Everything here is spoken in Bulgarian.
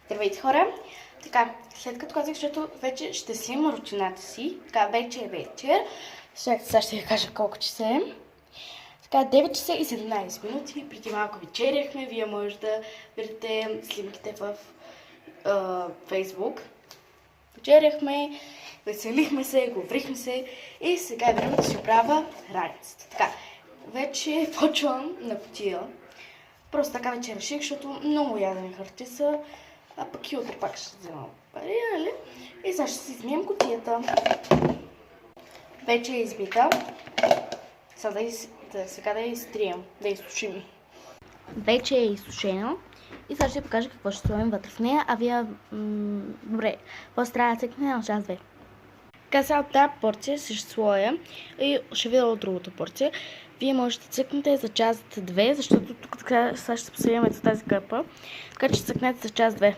Здравейте, хора! Така, след като казах, защото вече ще снимам рутината си, така, вече е вечер. Сега ще ви кажа колко часа е. Така, 9 часа и 17 минути, преди малко вечеряхме, вие може да видите снимките в Facebook. Вечеряхме, веселихме се, говорихме се и сега е време да си оправя раницата. Така, вече почвам на кутия. Просто така вече реших, защото много ядени хартиса, а пък и утре пак ще взема пари, нали? И сега ще си измием кутията. Вече е избита. Сега да я изтрием, да я изсушим. Вече е изсушена. И сега ще покажа какво ще сложим вътре в нея, а вие... добре, после трябва да цъкне на час 2. Така сега от тази порция ще слоя и ще видя от другата порция. Вие можете да цъкнете за час 2, защото тук сега ще посъдим за тази къпа. Така че цъкнете за час 2.